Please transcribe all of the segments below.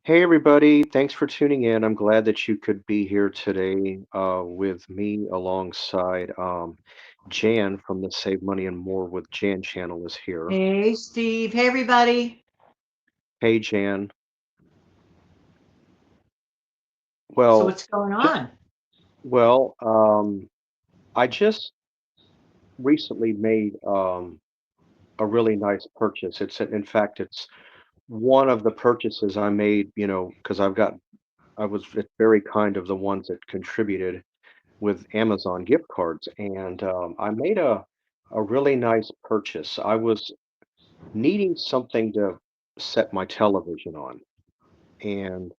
Hey everybody, thanks for tuning in. I'm glad that you could be here today with me alongside Jan from the Save Money and More with Jan channel is here. Hey, Steve. Hey, everybody. Hey Jan. So Well, what's going just on? well, I just recently made a really nice purchase. In fact, it's one of the purchases I made, because I was it's very kind of the ones that contributed with Amazon gift cards, and I made a really nice purchase. I was needing something to set my television on, and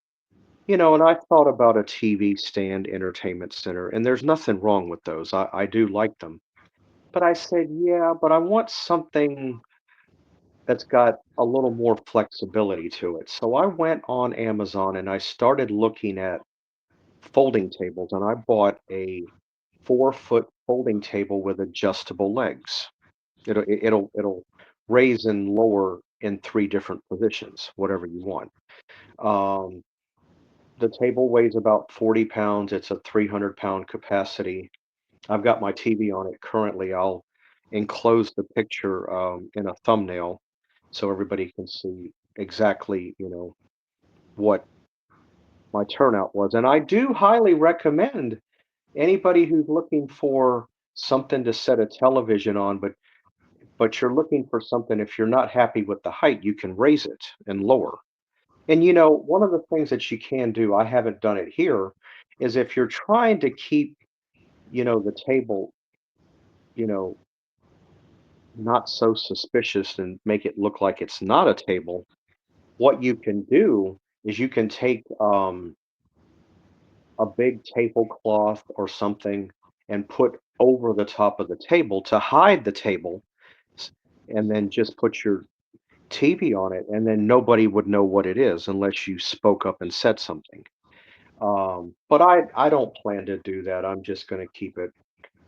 and I thought about a TV stand entertainment center, and there's nothing wrong with those. I do like them, but I said, yeah, but I want something that's got a little more flexibility to it. So I went on Amazon and I started looking at folding tables, and I bought a 4-foot folding table with adjustable legs. It'll raise and lower in 3 different positions, whatever you want. Um, the table weighs about 40 pounds. It's a 300-pound capacity. I've got my TV on it currently. I'll enclose the picture in a thumbnail so everybody can see exactly, what my turnout was. And I do highly recommend anybody who's looking for something to set a television on, but you're looking for something, if you're not happy with the height, you can raise it and lower. And one of the things that you can do, I haven't done it here, is if you're trying to keep, the table, you know, not so suspicious and make it look like it's not a table, what you can do is you can take a big tablecloth or something and put over the top of the table to hide the table, s- and then just put your TV on it, and then nobody would know what it is unless you spoke up and said something. But I don't plan to do that. I'm just going to keep it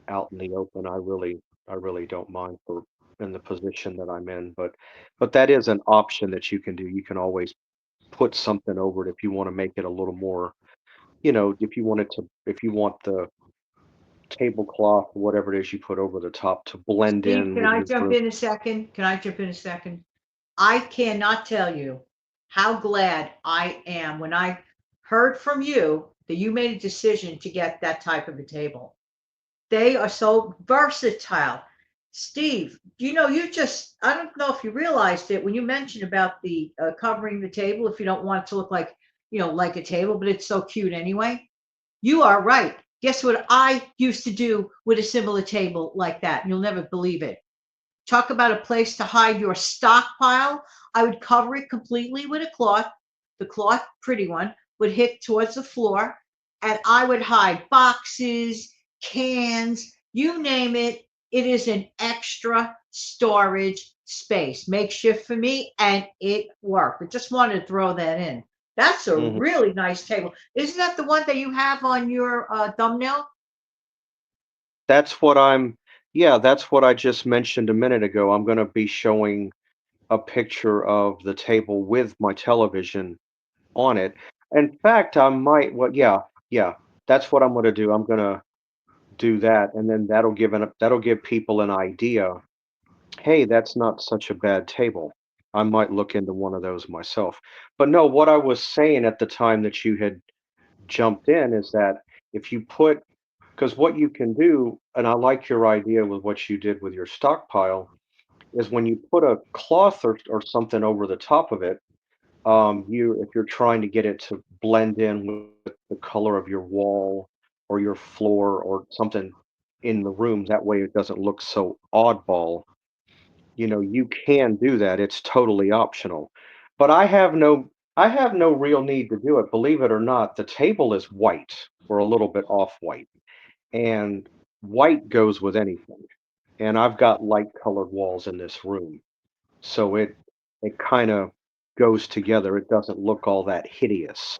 out in the open. I really don't mind for in the position that I'm in, but that is an option that you can do. You can always put something over it if you want to make it a little more, if you want the tablecloth, whatever it is you put over the top to blend Steve, in can with I your jump room. in a second? Can I jump in a second? I cannot tell you how glad I am when I heard from you that you made a decision to get that type of a table. They are so versatile. Steve, I don't know if you realized it when you mentioned about the covering the table if you don't want it to look like, like a table, but it's so cute anyway. You are right. Guess what I used to do with a similar table like that? You'll never believe it. Talk about a place to hide your stockpile. I would cover it completely with a cloth. The cloth, pretty one, would hit towards the floor, and I would hide boxes, cans, you name it. It is an extra storage space, makeshift for me, and it worked. I just wanted to throw that in. That's a Mhm. really nice table. Isn't that the one that you have on your thumbnail? That's what I'm Yeah, that's what I just mentioned a minute ago. I'm gonna be showing a picture of the table with my television on it. In fact, I might well, yeah, that's what I'm gonna do. I'm gonna do that, and then that'll give people an idea. Hey, that's not such a bad table. I might look into one of those myself. But no, what I was saying at the time that you had jumped in is that if you put because what you can do, and I like your idea with what you did with your stockpile, is when you put a cloth or something over the top of it, if you're trying to get it to blend in with the color of your wall or your floor or something in the room, that way it doesn't look so oddball. You can do that. It's totally optional. But I have no real need to do it. Believe it or not, the table is white or a little bit off white, and white goes with anything. And I've got light colored walls in this room, so it kind of goes together. It doesn't look all that hideous,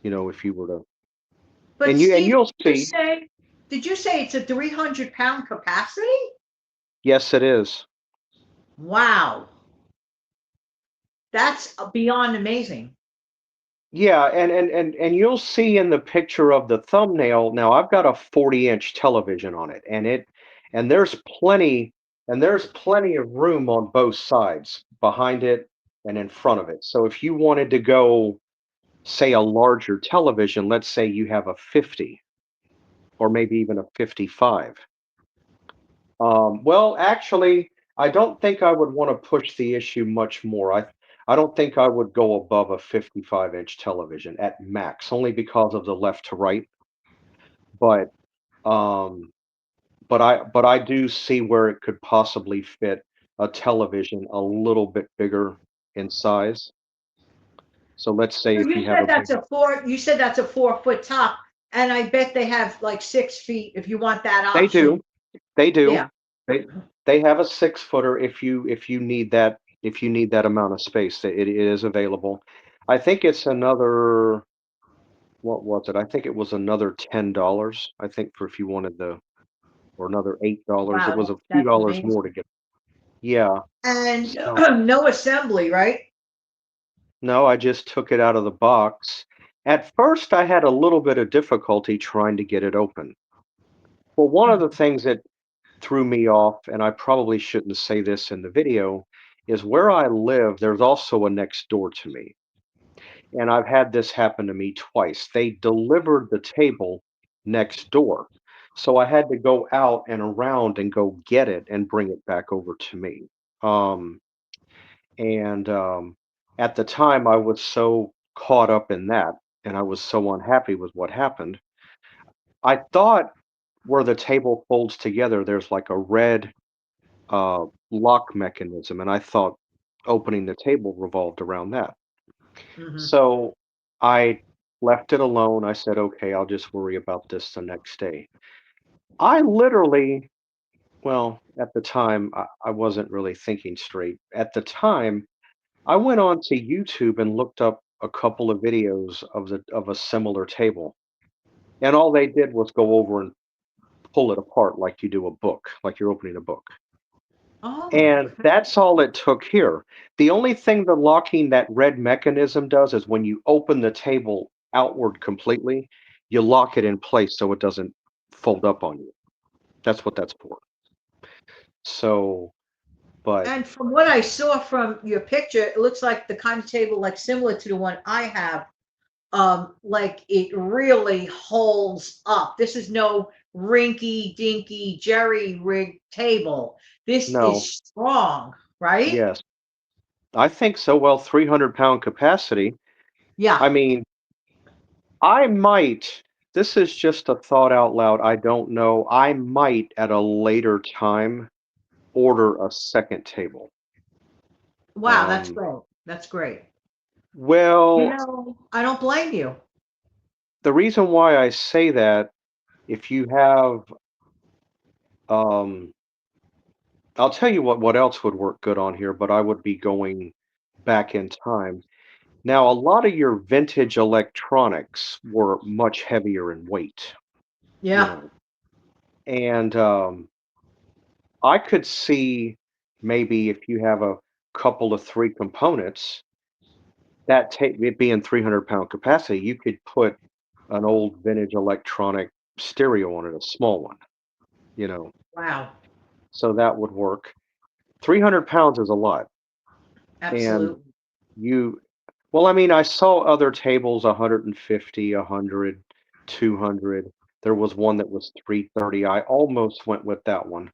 if you were to. But And Steve, you'll see. did you say it's a 300-pound capacity? Yes, it is. Wow, that's beyond amazing. Yeah, and you'll see in the picture of the thumbnail, now I've got a 40-inch television on it, and there's plenty there's plenty of room on both sides, behind it and in front of it. So if you wanted to go, say, a larger television, let's say you have a 50 or maybe even a 55. Well, actually, I don't think I would want to push the issue much more. I don't think I would go above a 55-inch television at max, only because of the left to right. But um, but I do see where it could possibly fit a television a little bit bigger in size. So let's say So if you you have said a big, that's a four, you said that's a 4 foot top, and I bet they have like 6 feet if you want that they option. do, they do, Yeah. they they have a 6 footer if you need that, if you need that amount of space, it is available. I think it's another, what was it? I think it was another $10, I think, for if you wanted the, or another $8. It Wow, was a few that's dollars more amazing. to get. Yeah. And So no assembly, right? no, I just took it out of the box. At first, I had a little bit of difficulty trying to get it open. Well, one of the Mhm. things that threw me off, and I probably shouldn't say this in the video, is where I live, there's also a next door to me. And I've had this happen to me twice. They delivered the table next door. So I had to go out and around and go get it and bring it back over to me. Um, and at the time, I was so caught up in that, and I was so unhappy with what happened. I thought where the table folds together, there's like a red lock mechanism, and I thought opening the table revolved around that. Mhm. So I left it alone. I said, okay, I'll just worry about this the next day. I literally, well, at the time, I wasn't really thinking straight. At the time, I went on to YouTube and looked up a couple of videos of a similar table. And all they did was go over and pull it apart like you do a book, like you're opening a book. Oh, And that's all it took here. The only thing the locking that red mechanism does is when you open the table outward completely, you lock it in place so it doesn't fold up on you. That's what that's for. So, but and from what I saw from your picture, it looks like the kind of table like similar to the one I have. Like it really holds up. This is no rinky dinky jerry rig table. This no, is strong, right? yes, I think so. Well, 300-pound capacity. Yeah. I mean, I might, this is just a thought out loud. I don't know. I might at a later time order a second table. Wow, that's Um, great. That's great. You well, know, I don't blame you. the reason why I say that, if you have, um, I'll tell you what else would work good on here, but I would be going back in time. Now, a lot of your vintage electronics were much heavier in weight, you Yeah. know, and I could see maybe if you have a couple of three components, that take it being 300-pound capacity, you could put an old vintage electronic stereo on it, a small one, you know, Wow. so that would work. 300 pounds is a lot. And Absolutely. you, well, I mean, I saw other tables 150, 100, 200. There was one that was 330. I almost went with that one.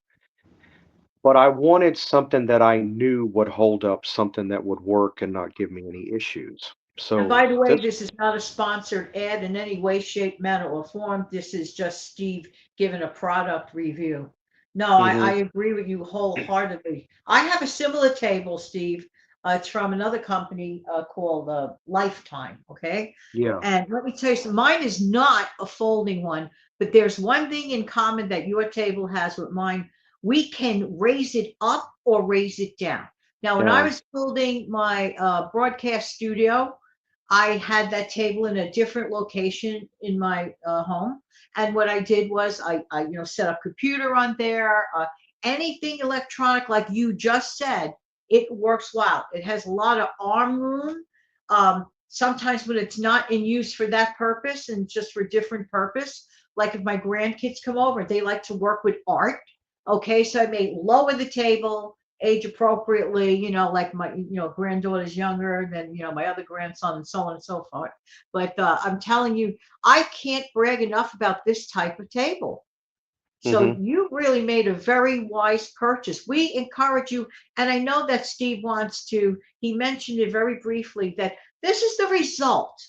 But I wanted something that I knew would hold up, something that would work and not give me any issues. And So by the way, this, this is not a sponsored ad in any way, shape, manner, or form. This is just Steve giving a product review. No, I mhm, agree with you wholeheartedly. I have a similar table, Steve. It's from another company called Lifetime. Okay. yeah, And let me tell you, something, mine is not a folding one, but there's one thing in common that your table has with mine. We can raise it up or raise it down. Now, when I down. was building my broadcast studio, I had that table in a different location in my home. And what I did was I set up computer on there, anything electronic, like you just said, it works well. It has a lot of arm room. sometimes when it's not in use for that purpose and just for different purpose, like if my grandkids come over, they like to work with art. Okay, so I may lower the table age appropriately, like my, granddaughter's younger than, my other grandson and so on and so forth. But I'm telling you, I can't brag enough about this type of table. So Hmm. you really made a very wise purchase. We encourage you, and I know that Steve wants to, he mentioned it very briefly, that this is the result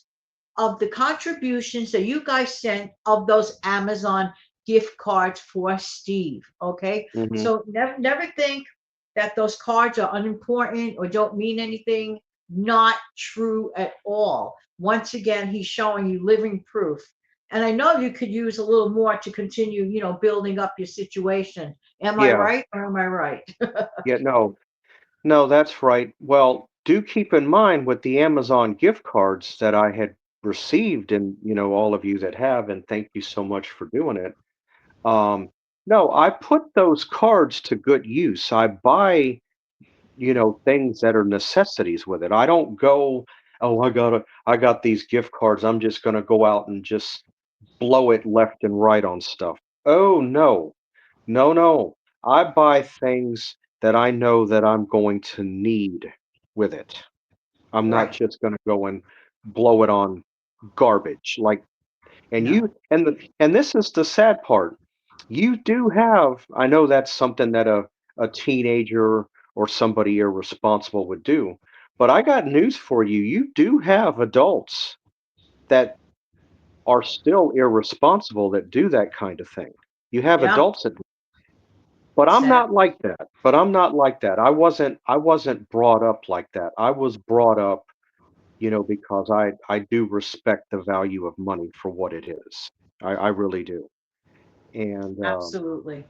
of the contributions that you guys sent of those Amazon gift cards for Steve. Okay. Hmm. So never think that those cards are unimportant or don't mean anything. Not true at all. Once again, he's showing you living proof. And I know you could use a little more to continue, building up your situation. Am I Yeah. right or am I right? Yeah. No. No, that's right. Well, do keep in mind with the Amazon gift cards that I had received, and all of you that have, and thank you so much for doing it. Um, no, I put those cards to good use. I buy, things that are necessities with it. I don't go, oh, I got these gift cards. I'm just gonna go out and just blow it left and right on stuff. Oh no. No, no. I buy things that I know that I'm going to need with it. I'm not Right. just gonna go and blow it on garbage. Like, and No. this is the sad part. You do have, I know that's something that a teenager or somebody irresponsible would do, but I got news for you. You do have adults that are still irresponsible that do that kind of thing. You have Yeah. adults that, but I'm Sad. not like that. But I'm not like that. I wasn't brought up like that. I was brought up, because I do respect the value of money for what it is. I really do. And Absolutely.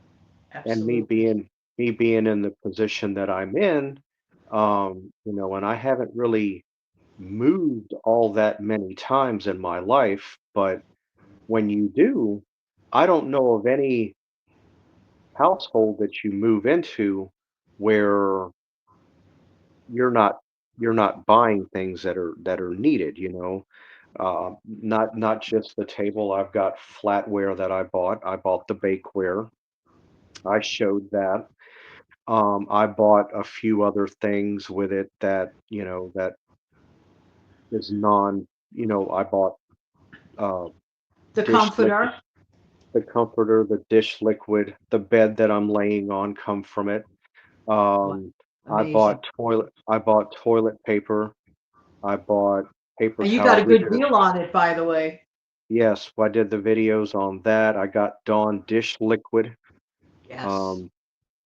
and Absolutely. me being in the position that I'm in, and I haven't really moved all that many times in my life, but when you do, I don't know of any household that you move into where you're not you're not buying things that are needed, not just the table. I've got flatware that I bought. I bought the bakeware. I showed that. I bought a few other things with it that is I bought uh, The dish liquid, comforter. the comforter, the dish liquid, the bed that I'm laying on come from it. Wow, Um, amazing. I bought toilet paper. I bought paper And you got towel. a good deal on it, by the way. Yes, I did the videos on that. I got Dawn dish liquid. Yes. Um,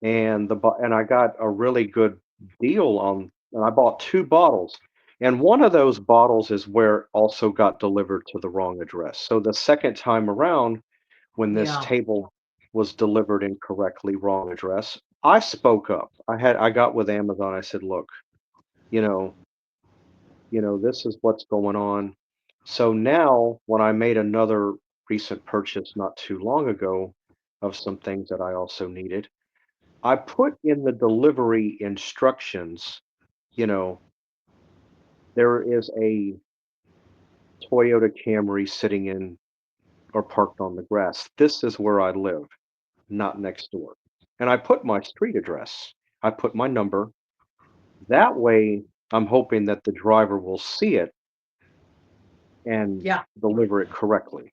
and I got a really good deal on, and I bought 2 bottles. And one of those bottles is where it also got delivered to the wrong address. So the second time around, when this Yeah. table was delivered incorrectly, wrong address, I spoke up. I got with Amazon. I said, "Look, you know, this is what's going on." So now, when I made another recent purchase not too long ago of some things that I also needed, I put in the delivery instructions, you know, there is a Toyota Camry sitting in or parked on the grass. This is where I live, not next door. And I put my street address. I put my number. That way, I'm hoping that the driver will see it and Yeah. deliver it correctly.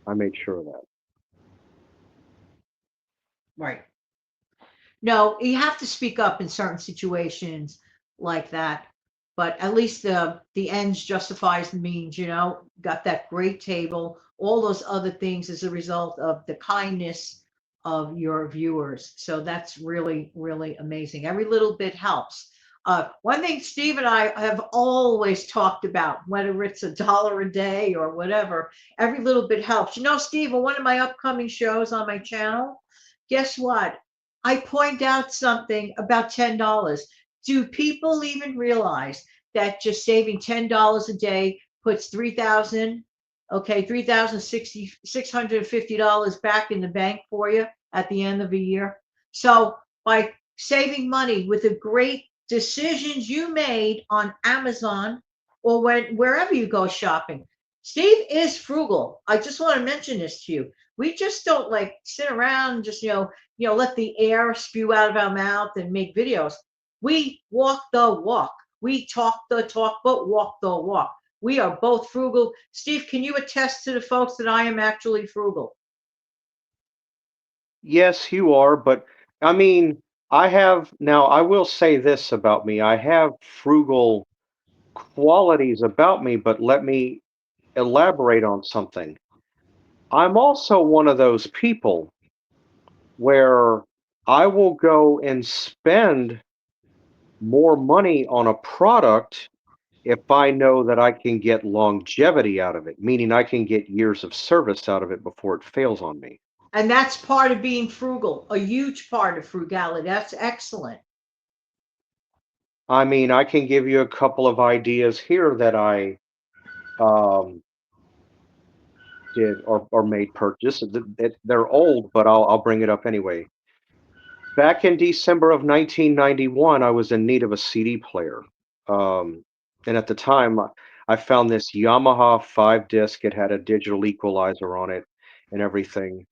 I made sure of that. Right. No, you have to speak up in certain situations like that. But at least the ends justifies the means, got that great table, all those other things as a result of the kindness of your viewers. So that's really, really amazing. Every little bit helps. One thing Steve and I have always talked about, whether it's $1 a day or whatever, every little bit helps. Steve, on one of my upcoming shows on my channel, guess what? I point out something about $10. Do people even realize that just saving $10 a day puts 3,000, okay, 3,060 $650 back in the bank for you at the end of the year? So by saving money with the great decisions you made on Amazon, or when wherever you go shopping. Steve is frugal. I just want to mention this to you. We just don't like sit around and just let the air spew out of our mouth and make videos. We walk the walk. We talk the talk, but walk the walk. We are both frugal. Steve, can you attest to the folks that I am actually frugal? Yes, you are, but I mean, I have now, I will say this about me. I have frugal qualities about me, but let me elaborate on something. I'm also one of those people where I will go and spend more money on a product if I know that I can get longevity out of it, meaning I can get years of service out of it before it fails on me. And that's part of being frugal, a huge part of frugality. That's excellent. I mean, I can give you a couple of ideas here that I um, did or made purchase. They're old, but I'll bring it up anyway. Back in December of 1991, I was in need of a CD player. Um, and at the time, I found this Yamaha 5 disc. It had a digital equalizer on it and everything.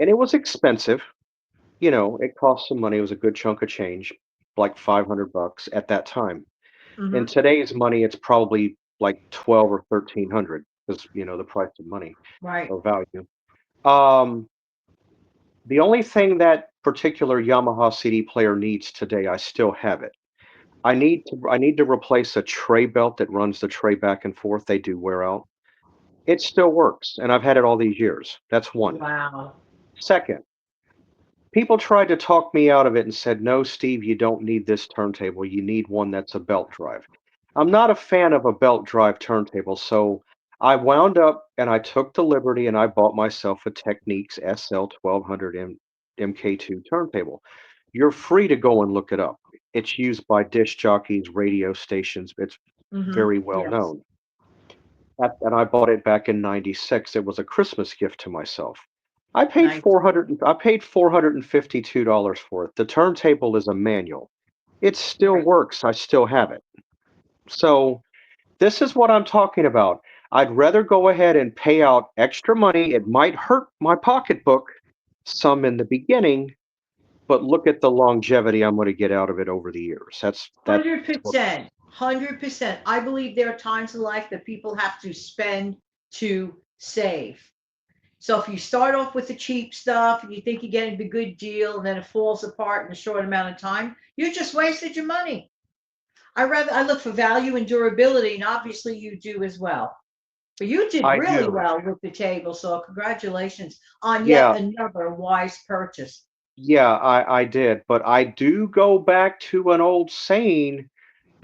And it was expensive. You know, it cost some money. It was a good chunk of change, like 500 bucks at that time. In Hmm. today's money, it's probably like 12 or 1300 because, the price of money Right. or value. Um, the only thing that particular Yamaha CD player needs today, I still have it. I need to replace a tray belt that runs the tray back and forth. They do wear out. It still works, and I've had it all these years. That's one. Wow. Second, people tried to talk me out of it and said, "No, Steve, you don't need this turntable. You need one that's a belt drive." I'm not a fan of a belt drive turntable, so I wound up and I took the liberty and I bought myself a Technics SL 1200 MK2 turntable. You're free to go and look it up. It's used by disc jockeys, radio stations. It's Hmm. very well Yes. known. And I bought it back in '96. It was a Christmas gift to myself. Nice. I paid $452 for it. The turntable is a manual. It still Right. works. I still have it. So this is what I'm talking about. I'd rather go ahead and pay out extra money. It might hurt my pocketbook some in the beginning, but look at the longevity I'm going to get out of it over the years. That's Hundred what. percent. 100%. I believe there are times in life that people have to spend to save. So if you start off with the cheap stuff and you think you're getting the good deal and then it falls apart in a short amount of time, you just wasted your money. I look for value and durability, and obviously you do as well. But you did I really do. well with the table, so congratulations on yet Yeah, another wise purchase. yeah, I did, but I do go back to an old saying.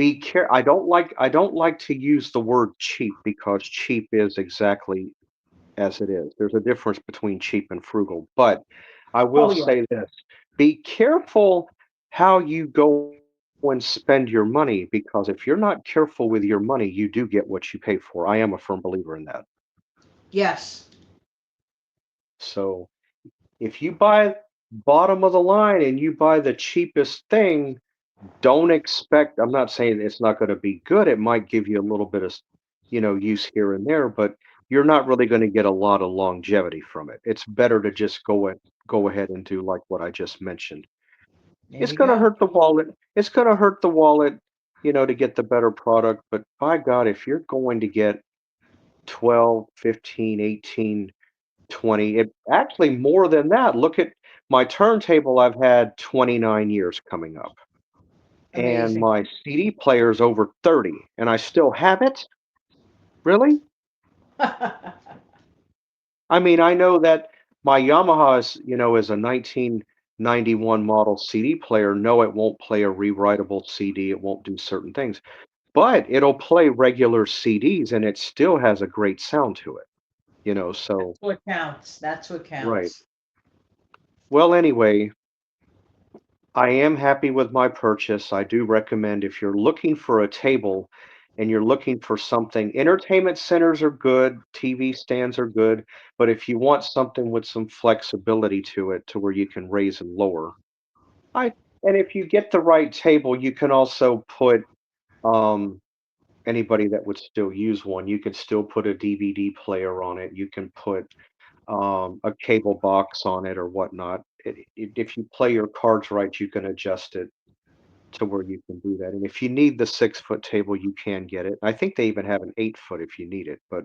I don't like to use the word cheap because cheap is exactly as it is. There's a difference between cheap and frugal, but I will Oh yeah. say this, be careful how you go and spend your money because if you're not careful with your money, you do get what you pay for. I am a firm believer in that. Yes. So if you buy bottom of the line and you buy the cheapest thing, don't expect, I'm not saying it's not going to be good. It might give you a little bit of, use here and there, but you're not really going to get a lot of longevity from it. It's better to just go ahead and do like what I just mentioned. There It's you going to go. hurt the wallet. It's going to hurt the wallet, to get the better product, but by God, if you're going to get 12, 15, 18, 20, it actually more than that. Look at my turntable. I've had 29 years coming up and Amazing. my CD player's over 30 and I still have it? Really? I mean, I know that my Yamaha is a 1991 model CD player. No, it won't play a rewritable CD. It won't do certain things, but it'll play regular CDs and it still has a great sound to it, so That's what counts. That's what right. counts. Well, anyway, I am happy with my purchase. I do recommend if you're looking for a table and you're looking for something, entertainment centers are good, TV stands are good, but if you want something with some flexibility to it to where you can raise and lower, I and if you get the right table, you can also put um anybody that would still use one, you could still put a DVD player on it. You can put a cable box on it or whatnot. If you play your cards right, you can adjust it to where you can do that. And if you need the 6-foot table, you can get it. I think they even have an 8-foot if you need it, but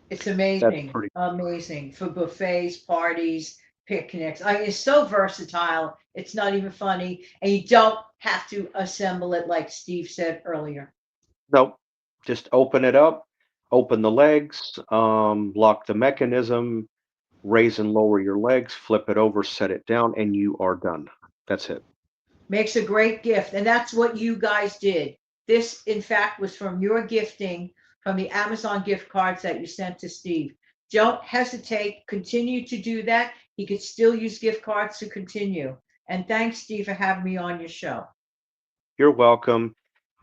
It's that's amazing, pretty. amazing for buffets, parties, picnics. It's so versatile. It's not even funny, and you don't have to assemble it like Steve said earlier. Nope. Just open it up, open the legs, lock the mechanism, raise and lower your legs, flip it over, set it down, and you are done. That's it. Makes a great gift, and that's what you guys did. This, in fact, was from your gifting from the Amazon gift cards that you sent to Steve. Don't hesitate. Continue to do that. He could still use gift cards to continue. And thanks, Steve, for having me on your show. You're welcome.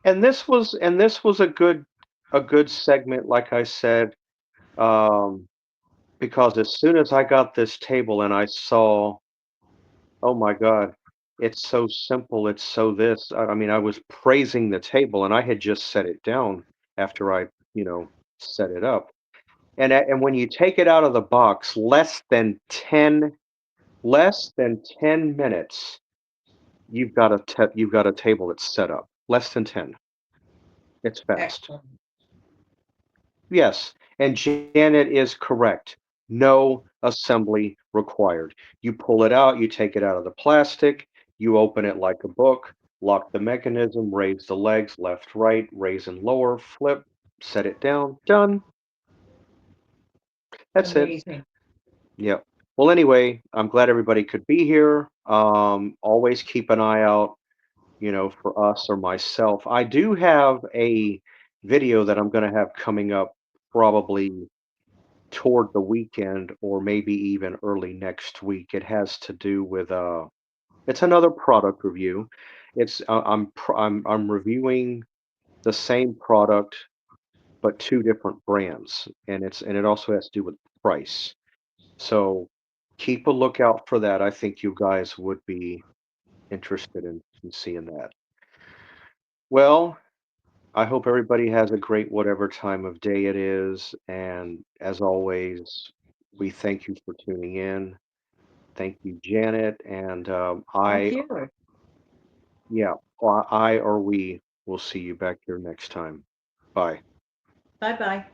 And this was a good segment, like I said, um, because as soon as I got this table and I saw, oh my God, it's so simple, it's so this. I mean, I was praising the table and I had just set it down after I set it up. And when you take it out of the box, less than 10 minutes, you've got a table that's set up. Less than 10. It's fast. Excellent. Yes, and Janet is correct. No assembly required. You pull it out, you take it out of the plastic, you open it like a book, lock the mechanism, raise the legs left, right, raise and lower, flip, set it down, done. That's it. Amazing. Yep. Well, anyway, I'm glad everybody could be here. Always keep an eye out for us or myself. I do have a video that I'm going to have coming up probably toward the weekend or maybe even early next week. It has to do with it's another product review. I'm reviewing the same product but two different brands, and it also has to do with price. So keep a lookout for that. I think you guys would be interested in seeing that. Well, I hope everybody has a great whatever time of day it is. And as always, we thank you for tuning in. Thank you, Janet. And Thank you. yeah, I or we will see you back here next time. Bye. Bye bye.